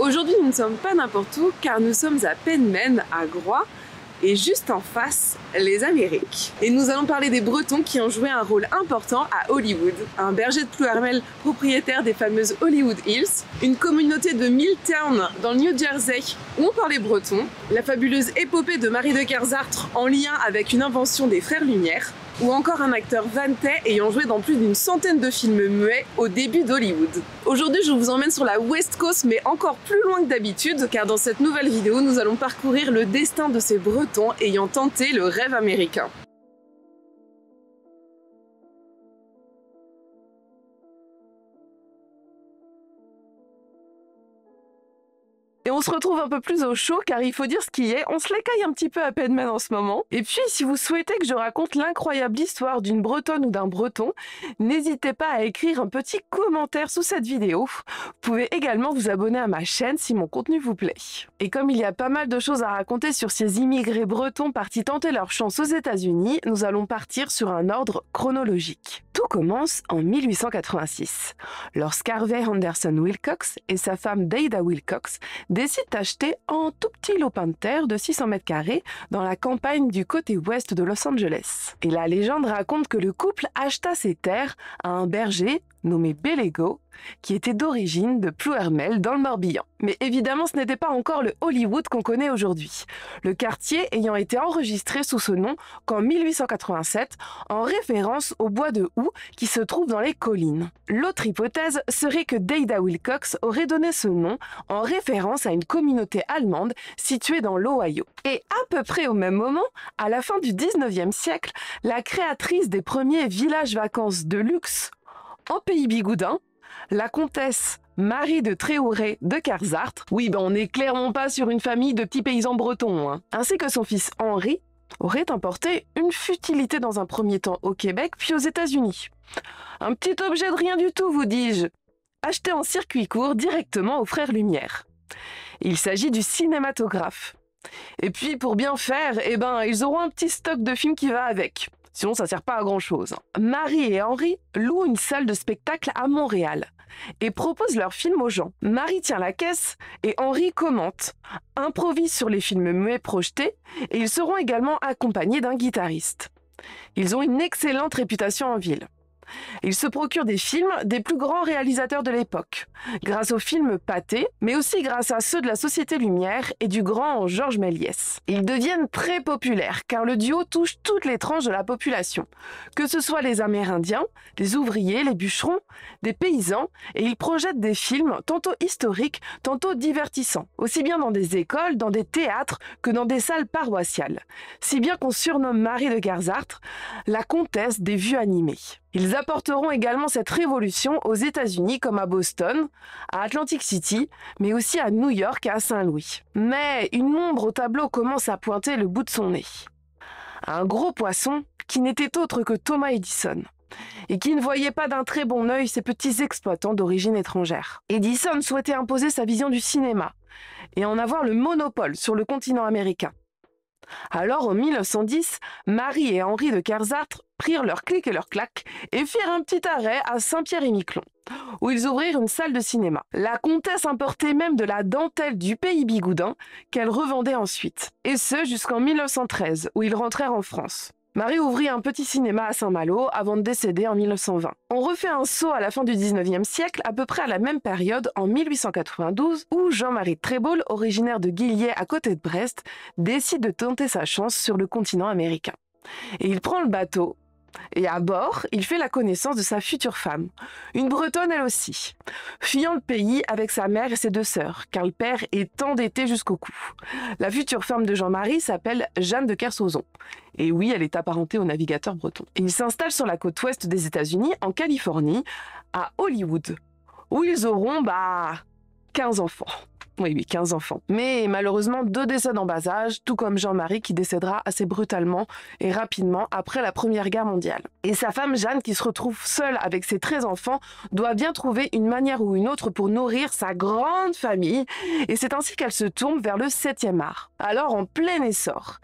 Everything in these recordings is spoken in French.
Aujourd'hui, nous ne sommes pas n'importe où car nous sommes à Penmen, à Groix, et juste en face, les Amériques. Et nous allons parler des Bretons qui ont joué un rôle important à Hollywood. Un berger de Plouermel, propriétaire des fameuses Hollywood Hills, une communauté de Milltown dans le New Jersey où on parlait breton, la fabuleuse épopée de Marie de Kersartre en lien avec une invention des Frères Lumière, ou encore un acteur vantais ayant joué dans plus d'une centaine de films muets au début d'Hollywood. Aujourd'hui, je vous emmène sur la West Coast, mais encore plus loin que d'habitude, car dans cette nouvelle vidéo, nous allons parcourir le destin de ces Bretons ayant tenté le rêve américain. Et on se retrouve un peu plus au chaud car il faut dire ce qui est, on se l'écaille un petit peu à Penmen en ce moment. Et puis si vous souhaitez que je raconte l'incroyable histoire d'une Bretonne ou d'un Breton, n'hésitez pas à écrire un petit commentaire sous cette vidéo. Vous pouvez également vous abonner à ma chaîne si mon contenu vous plaît. Et comme il y a pas mal de choses à raconter sur ces immigrés bretons partis tenter leur chance aux États-Unis, nous allons partir sur un ordre chronologique. Tout commence en 1886, lorsqu'Harvey Anderson Wilcox et sa femme Dada Wilcox décident d'acheter un tout petit lopin de terre de 600 mètres carrés dans la campagne du côté ouest de Los Angeles. Et la légende raconte que le couple acheta ces terres à un berger nommé Bellego, qui était d'origine de Plouermel dans le Morbihan. Mais évidemment, ce n'était pas encore le Hollywood qu'on connaît aujourd'hui, le quartier ayant été enregistré sous ce nom qu'en 1887, en référence au bois de houx qui se trouve dans les collines. L'autre hypothèse serait que Dada Wilcox aurait donné ce nom en référence à une communauté allemande située dans l'Ohio. Et à peu près au même moment, à la fin du 19e siècle, la créatrice des premiers villages vacances de luxe en pays bigoudin, la comtesse Marie de Tréouré de Kersartre, oui, on n'est clairement pas sur une famille de petits paysans bretons, ainsi que son fils Henri, aurait importé une futilité dans un premier temps au Québec puis aux États-Unis. Un petit objet de rien du tout, vous dis-je, acheté en circuit court directement aux Frères Lumière. Il s'agit du cinématographe. Et puis, pour bien faire, ils auront un petit stock de films qui va avec. Sinon, ça sert pas à grand-chose. Marie et Henri louent une salle de spectacle à Montréal et proposent leurs films aux gens. Marie tient la caisse et Henri commente, improvise sur les films muets projetés et ils seront également accompagnés d'un guitariste. Ils ont une excellente réputation en ville. Ils se procurent des films des plus grands réalisateurs de l'époque, grâce aux films Pathé, mais aussi grâce à ceux de la Société Lumière et du grand Georges Méliès. Ils deviennent très populaires, car le duo touche toutes les tranches de la population, que ce soit les Amérindiens, les ouvriers, les bûcherons, des paysans, et ils projettent des films tantôt historiques, tantôt divertissants, aussi bien dans des écoles, dans des théâtres, que dans des salles paroissiales, si bien qu'on surnomme Marie de Kersartre la comtesse des vues animées. Ils apporteront également cette révolution aux États-Unis comme à Boston, à Atlantic City, mais aussi à New York et à Saint-Louis. Mais une ombre au tableau commence à pointer le bout de son nez. Un gros poisson qui n'était autre que Thomas Edison, et qui ne voyait pas d'un très bon œil ces petits exploitants d'origine étrangère. Edison souhaitait imposer sa vision du cinéma et en avoir le monopole sur le continent américain. Alors, en 1910, Marie et Henri de Kersartre prirent leur clic et leur claque et firent un petit arrêt à Saint-Pierre-et-Miquelon, où ils ouvrirent une salle de cinéma. La comtesse importait même de la dentelle du pays bigoudin qu'elle revendait ensuite, et ce jusqu'en 1913, où ils rentrèrent en France. Marie ouvrit un petit cinéma à Saint-Malo avant de décéder en 1920. On refait un saut à la fin du 19e siècle, à peu près à la même période, en 1892, où Jean-Marie Trébault, originaire de Guillier à côté de Brest, décide de tenter sa chance sur le continent américain. Et il prend le bateau, et à bord, il fait la connaissance de sa future femme, une Bretonne elle aussi, fuyant le pays avec sa mère et ses deux sœurs, car le père est endetté jusqu'au cou. La future femme de Jean-Marie s'appelle Jeanne de Kersauson. Et oui, elle est apparentée au navigateur breton. Et ils s'installent sur la côte ouest des États-Unis, en Californie, à Hollywood, où ils auront 15 enfants. Oui, 15 enfants. Mais malheureusement, 2 décèdent en bas âge, tout comme Jean-Marie qui décédera assez brutalement et rapidement après la Première Guerre mondiale. Et sa femme Jeanne, qui se retrouve seule avec ses 13 enfants, doit bien trouver une manière ou une autre pour nourrir sa grande famille, et c'est ainsi qu'elle se tourne vers le 7e art, alors en plein essor.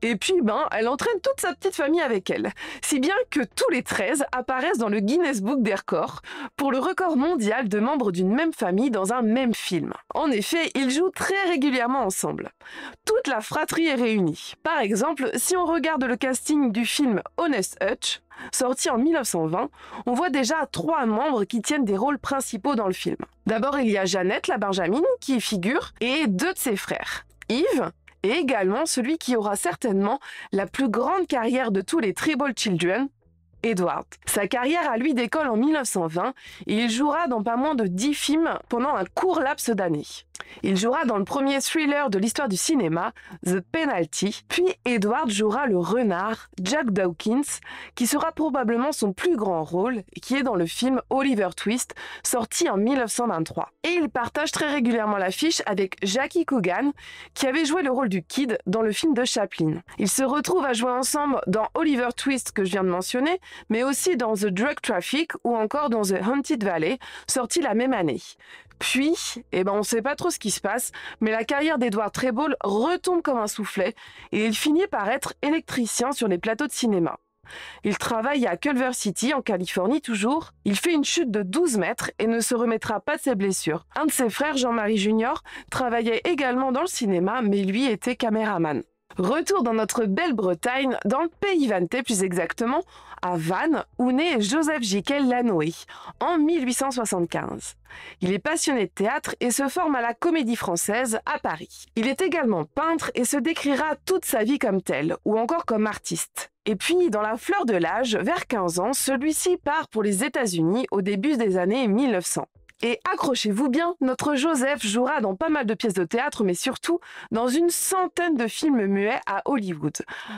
Et puis, elle entraîne toute sa petite famille avec elle, si bien que tous les 13 apparaissent dans le Guinness Book des records pour le record mondial de membres d'une même famille dans un même film. En effet, effet, ils jouent très régulièrement ensemble. Toute la fratrie est réunie. Par exemple, si on regarde le casting du film Honest Hutch, sorti en 1920, on voit déjà 3 membres qui tiennent des rôles principaux dans le film. D'abord, il y a Jeannette, la Benjamine, qui y figure, et 2 de ses frères, Yves, et également celui qui aura certainement la plus grande carrière de tous les Tribal Children, Edward. Sa carrière à lui décolle en 1920 et il jouera dans pas moins de 10 films pendant un court laps d'années. Il jouera dans le premier thriller de l'histoire du cinéma, The Penalty, puis Edward jouera le renard, Jack Dawkins, qui sera probablement son plus grand rôle, qui est dans le film Oliver Twist, sorti en 1923. Et il partage très régulièrement l'affiche avec Jackie Coogan, qui avait joué le rôle du Kid dans le film de Chaplin. Ils se retrouvent à jouer ensemble dans Oliver Twist que je viens de mentionner, mais aussi dans The Drug Traffic ou encore dans The Haunted Valley, sorti la même année. Puis, on ne sait pas trop ce qui se passe, mais la carrière d'Edward Treball retombe comme un soufflet et il finit par être électricien sur les plateaux de cinéma. Il travaille à Culver City, en Californie toujours. Il fait une chute de 12 mètres et ne se remettra pas de ses blessures. Un de ses frères, Jean-Marie Jr., travaillait également dans le cinéma, mais lui était caméraman. Retour dans notre belle Bretagne, dans le pays vantais plus exactement, à Vannes, où naît Joseph Giquel Lanoé, en 1875. Il est passionné de théâtre et se forme à la Comédie Française à Paris. Il est également peintre et se décrira toute sa vie comme tel, ou encore comme artiste. Et puis, dans la fleur de l'âge, vers 15 ans, celui-ci part pour les États-Unis au début des années 1900. Et accrochez-vous bien, notre Joseph jouera dans pas mal de pièces de théâtre, mais surtout dans une centaine de films muets à Hollywood,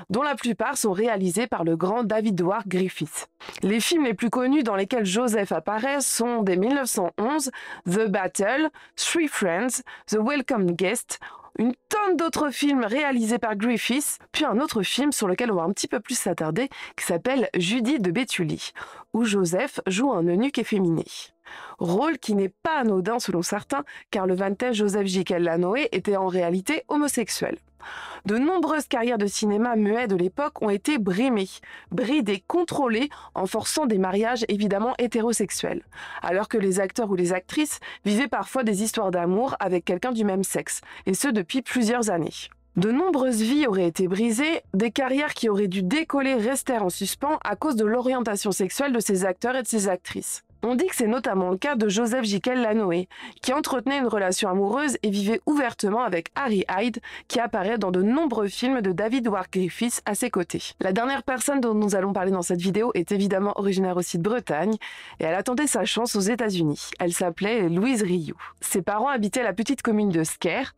dont la plupart sont réalisés par le grand David Wark Griffith. Les films les plus connus dans lesquels Joseph apparaît sont dès 1911, The Battle, Three Friends, The Welcome Guest, une tonne d'autres films réalisés par Griffith, puis un autre film sur lequel on va un petit peu plus s'attarder, qui s'appelle Judith de Béthulie, où Joseph joue un eunuque efféminé. Rôle qui n'est pas anodin selon certains, car le vantais Joseph Giquel Lanoé était en réalité homosexuel. De nombreuses carrières de cinéma muet de l'époque ont été brimées, bridées, contrôlées, en forçant des mariages évidemment hétérosexuels, alors que les acteurs ou les actrices vivaient parfois des histoires d'amour avec quelqu'un du même sexe, et ce depuis plusieurs années. De nombreuses vies auraient été brisées, des carrières qui auraient dû décoller restèrent en suspens à cause de l'orientation sexuelle de ces acteurs et de ces actrices. On dit que c'est notamment le cas de Joseph Giquel Lanoé, qui entretenait une relation amoureuse et vivait ouvertement avec Harry Hyde, qui apparaît dans de nombreux films de David Wark Griffith à ses côtés. La dernière personne dont nous allons parler dans cette vidéo est évidemment originaire aussi de Bretagne, et elle a tenté sa chance aux États-Unis. Elle s'appelait Louise Rioux. Ses parents habitaient la petite commune de Sker,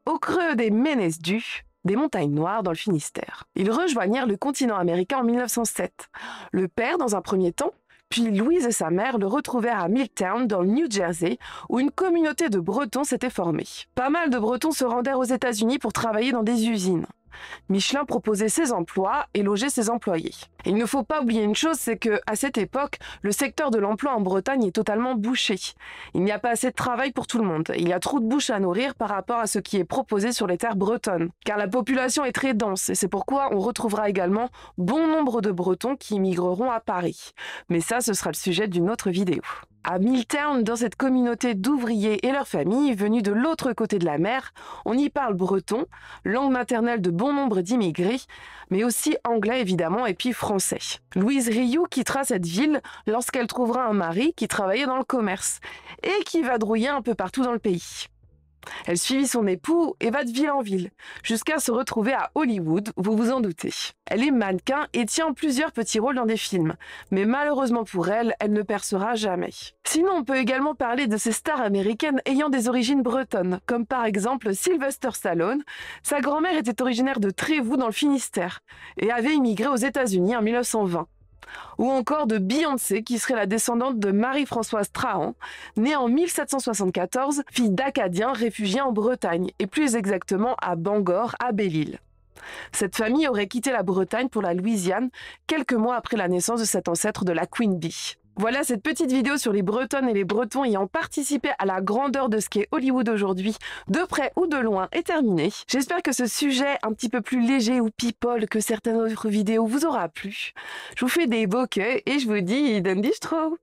au creux des Ménesdu, des montagnes noires dans le Finistère. Ils rejoignirent le continent américain en 1907. Le père, dans un premier temps, puis Louise et sa mère le retrouvèrent à Milltown, dans le New Jersey, où une communauté de Bretons s'était formée. Pas mal de Bretons se rendèrent aux États-Unis pour travailler dans des usines. Michelin proposait ses emplois et logeait ses employés. Et il ne faut pas oublier une chose, c'est que à cette époque, le secteur de l'emploi en Bretagne est totalement bouché. Il n'y a pas assez de travail pour tout le monde. Il y a trop de bouches à nourrir par rapport à ce qui est proposé sur les terres bretonnes. Car la population est très dense et c'est pourquoi on retrouvera également bon nombre de Bretons qui immigreront à Paris. Mais ça, ce sera le sujet d'une autre vidéo. À Milltown, dans cette communauté d'ouvriers et leurs familles venus de l'autre côté de la mer, on y parle breton, langue maternelle de bon nombre d'immigrés, mais aussi anglais évidemment et puis français. Louise Rioux quittera cette ville lorsqu'elle trouvera un mari qui travaillait dans le commerce et qui va vadrouiller un peu partout dans le pays. Elle suivit son époux et va de ville en ville, jusqu'à se retrouver à Hollywood, vous vous en doutez. Elle est mannequin et tient plusieurs petits rôles dans des films, mais malheureusement pour elle, elle ne percera jamais. Sinon, on peut également parler de ces stars américaines ayant des origines bretonnes, comme par exemple Sylvester Stallone. Sa grand-mère était originaire de Trévoux dans le Finistère et avait immigré aux États-Unis en 1920. Ou encore de Beyoncé, qui serait la descendante de Marie-Françoise Trahan, née en 1774, fille d'Acadiens réfugiés en Bretagne, et plus exactement à Bangor, à Belle-Île. Cette famille aurait quitté la Bretagne pour la Louisiane, quelques mois après la naissance de cet ancêtre de la Queen Bee. Voilà, cette petite vidéo sur les Bretonnes et les Bretons ayant participé à la grandeur de ce qu'est Hollywood aujourd'hui, de près ou de loin, est terminée. J'espère que ce sujet un petit peu plus léger ou people que certaines autres vidéos vous aura plu. Je vous fais des beaux queues et je vous dis, den dich tro!